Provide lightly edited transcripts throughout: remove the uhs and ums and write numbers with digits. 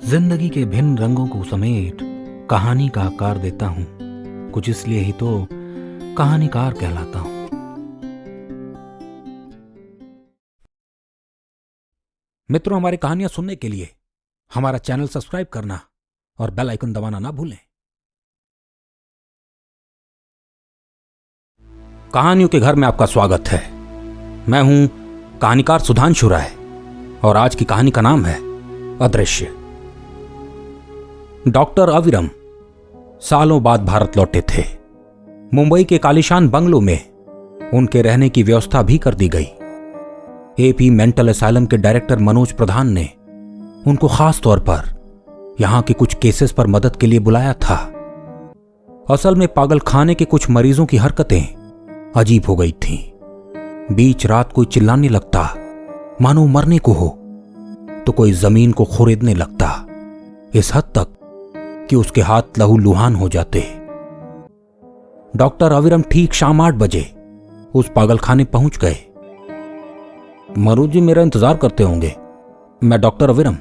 जिंदगी के भिन्न रंगों को समेट कहानी का आकार देता हूं। कुछ इसलिए ही तो कहानीकार कहलाता हूं। मित्रों, हमारी कहानियां सुनने के लिए हमारा चैनल सब्सक्राइब करना और बेल आइकन दबाना ना भूलें। कहानियों के घर में आपका स्वागत है। मैं हूं कहानीकार सुधांशु राय और आज की कहानी का नाम है अदृश्य। डॉक्टर अविरम सालों बाद भारत लौटे थे। मुंबई के कालीशान बंगलों में उनके रहने की व्यवस्था भी कर दी गई। एपी मेंटल असाइलम के डायरेक्टर मनोज प्रधान ने उनको खास तौर पर यहां के कुछ केसेस पर मदद के लिए बुलाया था। असल में पागल खाने के कुछ मरीजों की हरकतें अजीब हो गई थीं। बीच रात कोई चिल्लाने लगता मानो मरने को हो, तो कोई जमीन को खुरेदने लगता, इस हद तक कि उसके हाथ लहूलुहान हो जाते। डॉक्टर अविरम ठीक शाम 8 बजे उस पागलखाने पहुंच गए। मनोज जी मेरा इंतजार करते होंगे, मैं डॉक्टर अविरम।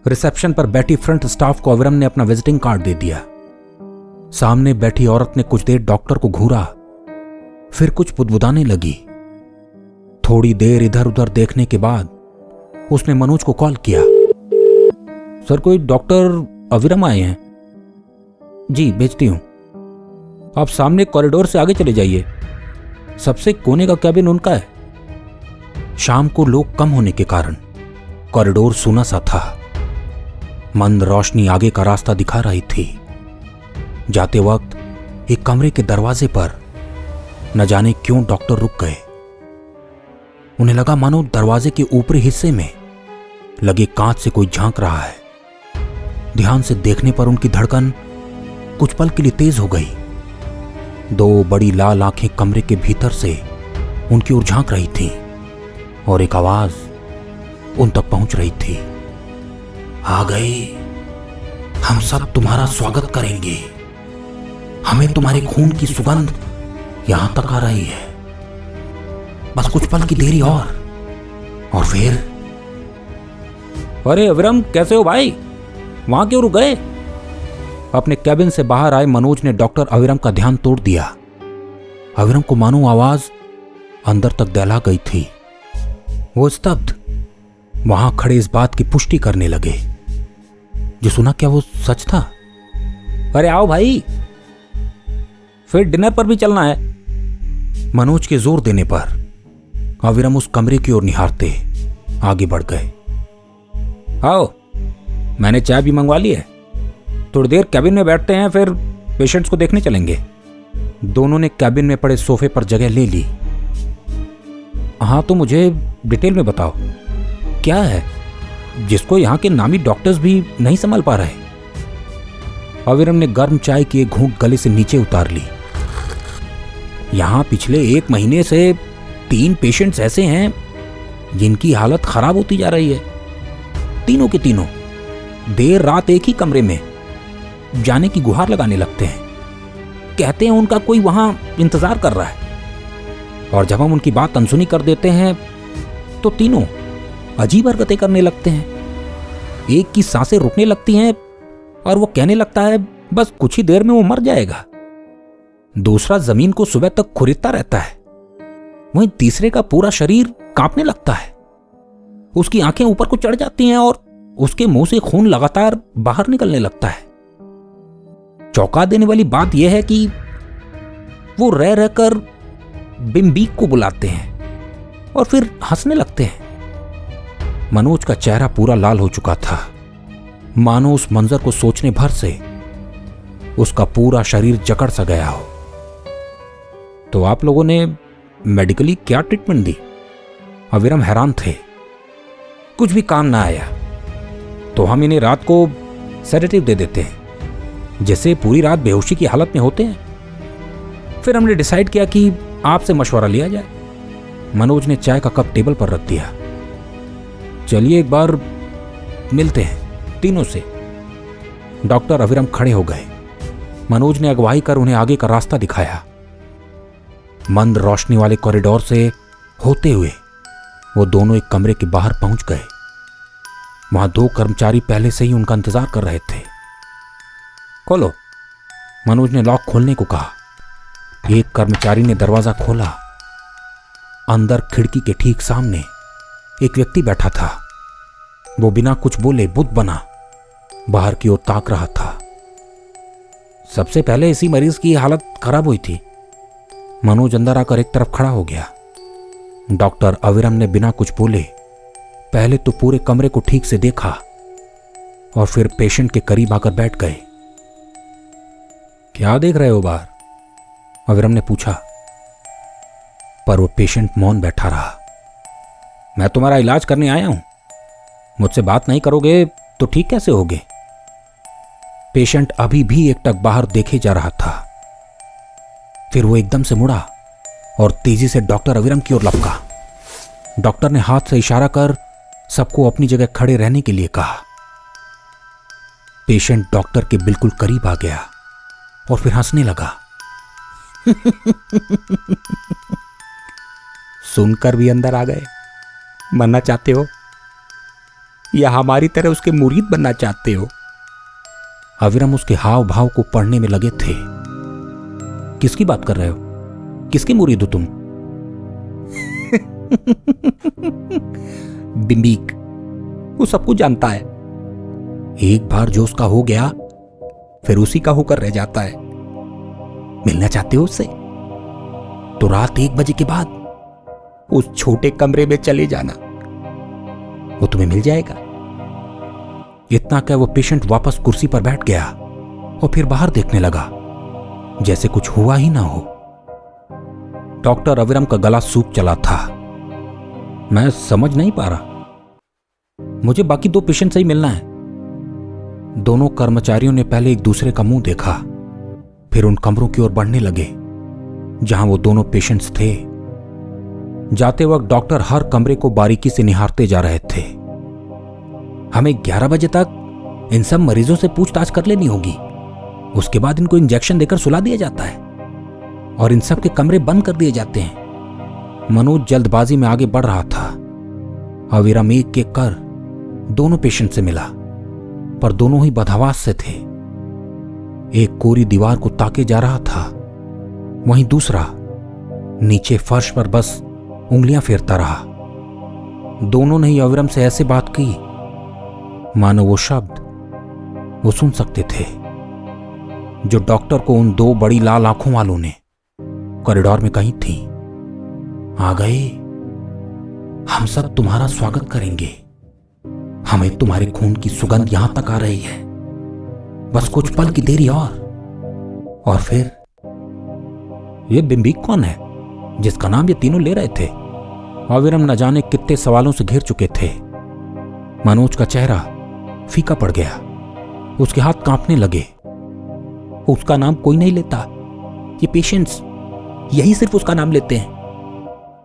रिसेप्शन पर बैठी फ्रंट स्टाफ को अविरम ने अपना विजिटिंग कार्ड दे दिया। सामने बैठी औरत ने कुछ देर डॉक्टर को घूरा, फिर कुछ बुदबुदाने लगी। थोड़ी देर इधर उधर देखने के बाद उसने मनोज को कॉल किया। सर, कोई डॉक्टर अविरम आए हैं। जी, भेजती हूं। आप सामने कॉरिडोर से आगे चले जाइए, सबसे कोने का कैबिन उनका है। शाम को लोग कम होने के कारण कॉरिडोर सूना सा था। मंद रोशनी आगे का रास्ता दिखा रही थी। जाते वक्त एक कमरे के दरवाजे पर न जाने क्यों डॉक्टर रुक गए। उन्हें लगा मानो दरवाजे के ऊपरी हिस्से में लगे कांच से कोई झांक रहा है। ध्यान से देखने पर उनकी धड़कन कुछ पल के लिए तेज हो गई। 2 बड़ी लाल आंखें कमरे के भीतर से उनकी ओर झांक रही थी और एक आवाज उन तक पहुंच रही थी। आ गए, हम सब तुम्हारा स्वागत करेंगे। हमें तुम्हारे खून की सुगंध यहां तक आ रही है। बस कुछ पल की देरी और फिर। अरे अविरम, कैसे हो भाई? वहां क्यों रुक गए? अपने कैबिन से बाहर आए मनोज ने डॉक्टर अविरम का ध्यान तोड़ दिया। अविरम को मानो आवाज अंदर तक दहला गई थी। वो स्तब्ध वहां खड़े इस बात की पुष्टि करने लगे, जो सुना क्या वो सच था? अरे आओ भाई, फिर डिनर पर भी चलना है। मनोज के जोर देने पर अविरम उस कमरे की ओर निहारते आगे बढ़ गए। आओ, मैंने चाय भी मंगवा ली है। थोड़ी देर कैबिन में बैठते हैं, फिर पेशेंट्स को देखने चलेंगे। दोनों ने कैबिन में पड़े सोफे पर जगह ले ली। हाँ, तो मुझे डिटेल में बताओ, क्या है जिसको यहाँ के नामी डॉक्टर्स भी नहीं संभाल पा रहे? अविरम ने गर्म चाय की एक घूंट गले से नीचे उतार ली। यहां पिछले 1 महीने से 3 पेशेंट्स ऐसे हैं जिनकी हालत खराब होती जा रही है। तीनों के तीनों देर रात एक ही कमरे में जाने की गुहार लगाने लगते हैं। कहते हैं उनका कोई वहां इंतजार कर रहा है, और जब हम उनकी बात अनसुनी कर देते हैं तो तीनों अजीब हरकतें करने लगते हैं। एक की सांसें रुकने लगती हैं और वो कहने लगता है बस कुछ ही देर में वो मर जाएगा। दूसरा जमीन को सुबह तक खुरेदता रहता है। वहीं तीसरे का पूरा शरीर कांपने लगता है। उसकी आंखें ऊपर को चढ़ जाती हैं और उसके मुंह से खून लगातार बाहर निकलने लगता है। चौंका देने वाली बात यह है कि वो रह रहकर बिम्बीक को बुलाते हैं और फिर हंसने लगते हैं। मनोज का चेहरा पूरा लाल हो चुका था, मानो उस मंजर को सोचने भर से उसका पूरा शरीर जकड़ सा गया हो। तो आप लोगों ने मेडिकली क्या ट्रीटमेंट दी? अविरम हैरान थे। कुछ भी काम ना आया तो हम इन्हें रात को सेडेटिव दे देते हैं, जैसे पूरी रात बेहोशी की हालत में होते हैं। फिर हमने डिसाइड किया कि आपसे मशवरा लिया जाए। मनोज ने चाय का कप टेबल पर रख दिया। चलिए एक बार मिलते हैं तीनों से। डॉक्टर अविरम खड़े हो गए। मनोज ने अगुवाई कर उन्हें आगे का रास्ता दिखाया। मंद रोशनी वाले कॉरिडोर से होते हुए वो दोनों एक कमरे के बाहर पहुंच गए। वहां 2 कर्मचारी पहले से ही उनका इंतजार कर रहे थे। खोलो, मनोज ने लॉक खोलने को कहा। एक कर्मचारी ने दरवाजा खोला। अंदर खिड़की के ठीक सामने एक व्यक्ति बैठा था। वो बिना कुछ बोले बुत बना बाहर की ओर ताक रहा था। सबसे पहले इसी मरीज की हालत खराब हुई थी। मनोज अंदर आकर एक तरफ खड़ा हो गया। डॉक्टर अविरम ने बिना कुछ बोले पहले तो पूरे कमरे को ठीक से देखा और फिर पेशेंट के करीब आकर बैठ गए। क्या देख रहे हो बाहर? अविरम ने पूछा, पर वो पेशेंट मौन बैठा रहा। मैं तुम्हारा इलाज करने आया हूं, मुझसे बात नहीं करोगे तो ठीक कैसे होगे? पेशेंट अभी भी एकटक बाहर देखे जा रहा था। फिर वो एकदम से मुड़ा और तेजी से डॉक्टर अविरम की ओर लपका। डॉक्टर ने हाथ से इशारा कर सबको अपनी जगह खड़े रहने के लिए कहा। पेशेंट डॉक्टर के बिल्कुल करीब आ गया और फिर हंसने लगा। सुनकर भी अंदर आ गए। बनना चाहते हो या हमारी तरह उसके मुरीद बनना चाहते हो? अविरम उसके हाव भाव को पढ़ने में लगे थे। किसकी बात कर रहे हो? किसके मुरीद हो तुम? बिम्बीक, वो सब कुछ जानता है। एक बार जो उसका हो गया फिर उसी का होकर रह जाता है। मिलना चाहते हो उससे तो रात 1 बजे के बाद उस छोटे कमरे में चले जाना, वो तुम्हें मिल जाएगा। इतना कह वो पेशेंट वापस कुर्सी पर बैठ गया और फिर बाहर देखने लगा जैसे कुछ हुआ ही ना हो। डॉक्टर अविरम का गला सूख चला था। मैं समझ नहीं पा रहा, मुझे बाकी 2 पेशेंट से ही मिलना है। दोनों कर्मचारियों ने पहले एक दूसरे का मुंह देखा, फिर उन कमरों की ओर बढ़ने लगे जहां वो दोनों पेशेंट्स थे। जाते वक्त डॉक्टर हर कमरे को बारीकी से निहारते जा रहे थे। हमें 11 बजे तक इन सब मरीजों से पूछताछ कर लेनी होगी। उसके बाद इनको इंजेक्शन देकर सुला दिया जाता है और इन सब के कमरे बंद कर दिए जाते हैं। मनोज जल्दबाजी में आगे बढ़ रहा था। अविरम एक एक कर दोनों पेशेंट से मिला, पर दोनों ही बदहवास से थे। एक कोरी दीवार को ताके जा रहा था, वहीं दूसरा नीचे फर्श पर बस उंगलियां फेरता रहा। दोनों ने ही अविरम से ऐसे बात की मानो वो शब्द वो सुन सकते थे जो डॉक्टर को उन 2 बड़ी लाल आंखों वालों ने कॉरिडोर में कही थी। आ गए, हम सब तुम्हारा स्वागत करेंगे। हमें तुम्हारे खून की सुगंध यहां तक आ रही है, बस कुछ पल की देरी और फिर। ये बिम्बीक कौन है जिसका नाम ये तीनों ले रहे थे? अविरम न जाने कितने सवालों से घिर चुके थे। मनोज का चेहरा फीका पड़ गया, उसके हाथ कांपने लगे। उसका नाम कोई नहीं लेता, ये पेशेंट्स यही सिर्फ उसका नाम लेते हैं।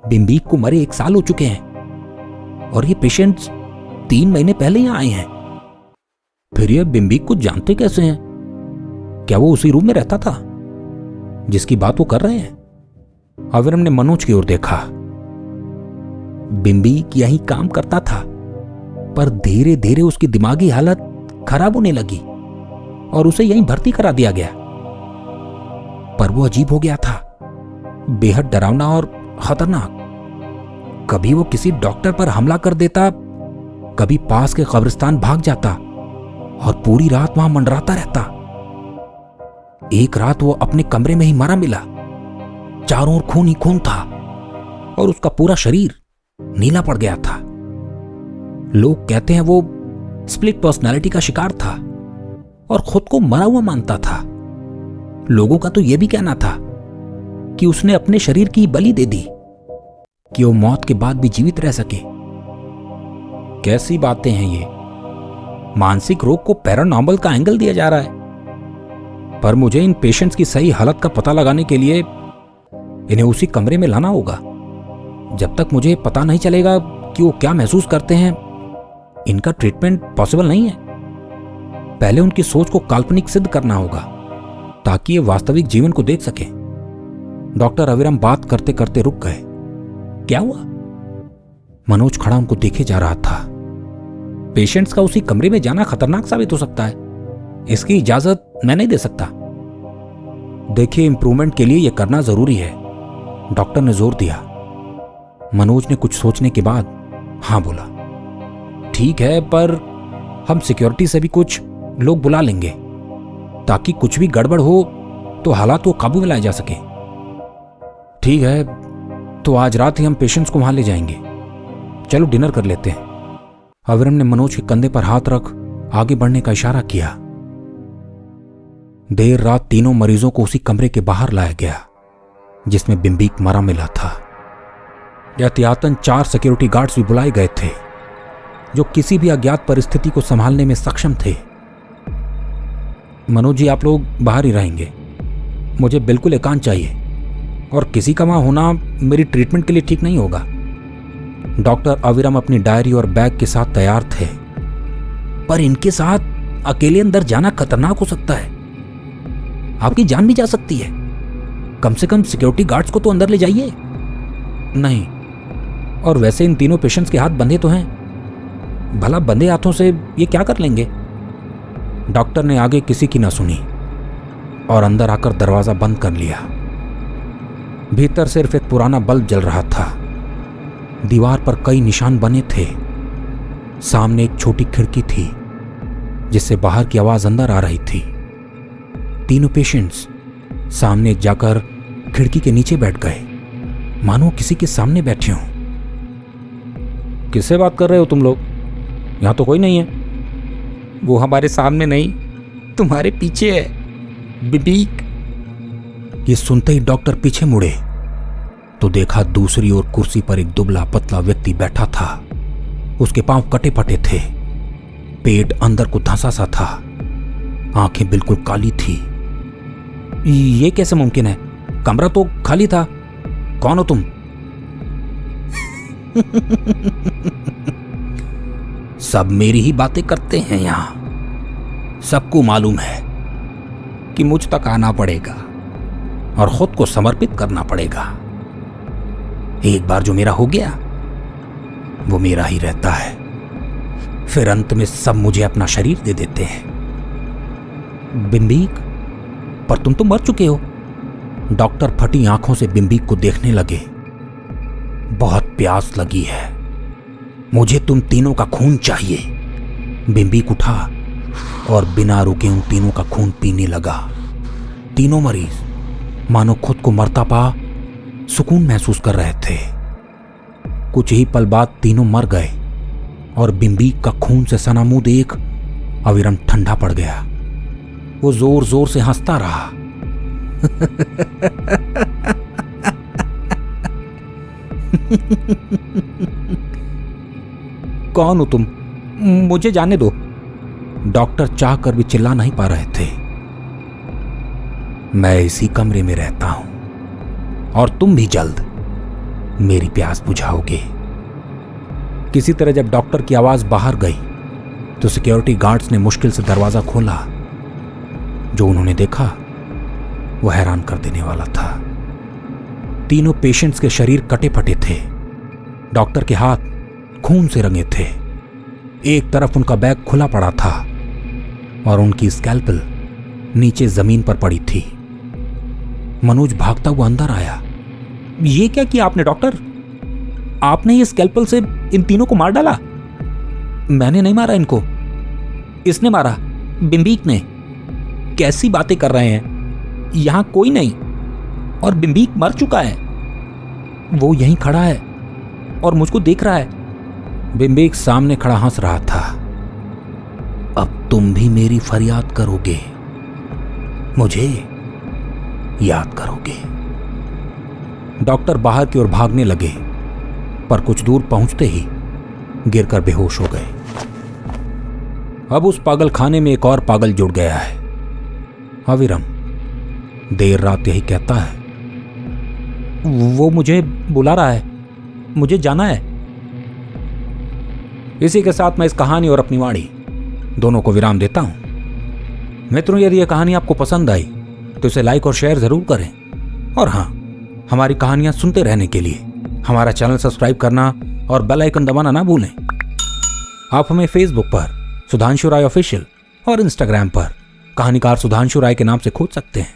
बिम्बीक को मरे 1 साल हो चुके हैं और ये पेशेंट्स 3 महीने पहले यहां आए हैं। फिर ये बिम्बीक को जानते कैसे हैं? क्या वो उसी रूम में रहता था जिसकी बात वो कर रहे हैं? अविरम ने मनोज की ओर देखा। बिम्बीक यहीं काम करता था, पर धीरे धीरे उसकी दिमागी हालत खराब होने लगी और उसे यहीं भर्ती करा दिया गया। पर वो अजीब हो गया था, बेहद डरावना और खतरनाक। कभी वो किसी डॉक्टर पर हमला कर देता, कभी पास के कब्रिस्तान भाग जाता और पूरी रात वहां मंडराता रहता। एक रात वो अपने कमरे में ही मरा मिला, चारों ओर खून ही खून था और उसका पूरा शरीर नीला पड़ गया था। लोग कहते हैं वो स्प्लिट पर्सनालिटी का शिकार था और खुद को मरा हुआ मानता था। लोगों का तो यह भी कहना था कि उसने अपने शरीर की बलि दे दी कि वो मौत के बाद भी जीवित रह सके। कैसी बातें हैं ये? मानसिक रोग को पैरानॉर्मल का एंगल दिया जा रहा है। पर मुझे इन पेशेंट्स की सही हालत का पता लगाने के लिए इन्हें उसी कमरे में लाना होगा। जब तक मुझे पता नहीं चलेगा कि वो क्या महसूस करते हैं, इनका ट्रीटमेंट पॉसिबल नहीं है। पहले उनकी सोच को काल्पनिक सिद्ध करना होगा ताकि ये वास्तविक जीवन को देख सके। डॉक्टर अविरम बात करते करते रुक गए। क्या हुआ? मनोज खड़ा उनको देखे जा रहा था। पेशेंट्स का उसी कमरे में जाना खतरनाक साबित हो सकता है। इसकी इजाजत मैं नहीं दे सकता। देखिए, इंप्रूवमेंट के लिए यह करना जरूरी है, डॉक्टर ने जोर दिया। मनोज ने कुछ सोचने के बाद हां बोला। ठीक है, पर हम सिक्योरिटी से भी कुछ लोग बुला लेंगे ताकि कुछ भी गड़बड़ हो तो हालात को काबू में लाया जा सके। ठीक है, तो आज रात ही हम पेशेंट्स को वहां ले जाएंगे। चलो डिनर कर लेते हैं। अविरम ने मनोज के कंधे पर हाथ रख आगे बढ़ने का इशारा किया। देर रात तीनों मरीजों को उसी कमरे के बाहर लाया गया जिसमें बिम्बीक मरा मिला था। एहतियातन 4 सिक्योरिटी गार्ड्स भी बुलाए गए थे जो किसी भी अज्ञात परिस्थिति को संभालने में सक्षम थे। मनोज जी, आप लोग बाहर ही रहेंगे। मुझे बिल्कुल एकांत चाहिए और किसी का वहां होना मेरी ट्रीटमेंट के लिए ठीक नहीं होगा। डॉक्टर अविरम अपनी डायरी और बैग के साथ तैयार थे, पर इनके साथ अकेले अंदर जाना खतरनाक हो सकता है। आपकी जान भी जा सकती है। कम से कम सिक्योरिटी गार्ड्स को तो अंदर ले जाइए। नहीं, और वैसे इन तीनों पेशेंट्स के हाथ बंधे तो हैं। भला बंधे हाथों से ये क्या कर लेंगे? डॉक्टर ने आगे किसी की ना सुनी और अंदर आकर दरवाजा बंद कर लिया। भीतर सिर्फ एक पुराना बल्ब जल रहा था। दीवार पर कई निशान बने थे। सामने एक छोटी खिड़की थी जिससे बाहर की आवाज अंदर आ रही थी। तीनों पेशेंट्स सामने जाकर खिड़की के नीचे बैठ गए, मानो किसी के सामने बैठे हों। किससे बात कर रहे हो तुम लोग? यहां तो कोई नहीं है। वो हमारे सामने नहीं, तुम्हारे पीछे है, बिम्बीक। ये सुनते ही डॉक्टर पीछे मुड़े तो देखा दूसरी ओर कुर्सी पर एक दुबला पतला व्यक्ति बैठा था। उसके पांव कटे फटे थे, पेट अंदर को धंसा सा था, आंखें बिल्कुल काली थी। ये कैसे मुमकिन है? कमरा तो खाली था। कौन हो तुम? सब मेरी ही बातें करते हैं यहां। सबको मालूम है कि मुझ तक आना पड़ेगा और खुद को समर्पित करना पड़ेगा। एक बार जो मेरा हो गया वो मेरा ही रहता है। फिर अंत में सब मुझे अपना शरीर दे देते हैं। बिम्बीक, पर तुम तो मर चुके हो। डॉक्टर फटी आंखों से बिम्बीक को देखने लगे। बहुत प्यास लगी है, मुझे तुम तीनों का खून चाहिए। बिम्बीक उठा और बिना रुके उन तीनों का खून पीने लगा। तीनों मरीज मानो खुद को मरता पा सुकून महसूस कर रहे थे। कुछ ही पल बाद तीनों मर गए और बिम्बीक का खून से सना मुंह देख अविरम ठंडा पड़ गया। वो जोर जोर से हंसता रहा। कौन हो तुम? मुझे जाने दो। डॉक्टर चाह कर भी चिल्ला नहीं पा रहे थे। मैं इसी कमरे में रहता हूं और तुम भी जल्द मेरी प्यास बुझाओगे। किसी तरह जब डॉक्टर की आवाज बाहर गई तो सिक्योरिटी गार्ड्स ने मुश्किल से दरवाजा खोला। जो उन्होंने देखा वो हैरान कर देने वाला था। तीनों पेशेंट्स के शरीर कटे फटे थे। डॉक्टर के हाथ खून से रंगे थे। एक तरफ उनका बैग खुला पड़ा था और उनकी स्कैल्पल नीचे जमीन पर पड़ी थी। मनोज भागता हुआ अंदर आया। ये क्या किया आपने डॉक्टर? आपने ये स्कैल्पल से इन तीनों को मार डाला? मैंने नहीं मारा इनको, इसने मारा, बिम्बीक ने। कैसी बातें कर रहे हैं? यहां कोई नहीं और बिम्बीक मर चुका है। वो यहीं खड़ा है और मुझको देख रहा है। बिम्बीक सामने खड़ा हंस रहा था। अब तुम भी मेरी फरियाद करोगे, मुझे याद करोगे। डॉक्टर बाहर की ओर भागने लगे, पर कुछ दूर पहुंचते ही गिरकर बेहोश हो गए। अब उस पागल खाने में एक और पागल जुड़ गया है। अविरम देर रात यही कहता है। वो मुझे बुला रहा है, मुझे जाना है। इसी के साथ मैं इस कहानी और अपनी वाणी दोनों को विराम देता हूं। मित्रों, यदि यह कहानी आपको पसंद आई तो इसे लाइक और शेयर जरूर करें। और हां, हमारी कहानियां सुनते रहने के लिए हमारा चैनल सब्सक्राइब करना और बेल आइकन दबाना ना भूलें। आप हमें फेसबुक पर सुधांशु राय ऑफिशियल और इंस्टाग्राम पर कहानीकार सुधांशु राय के नाम से खोज सकते हैं।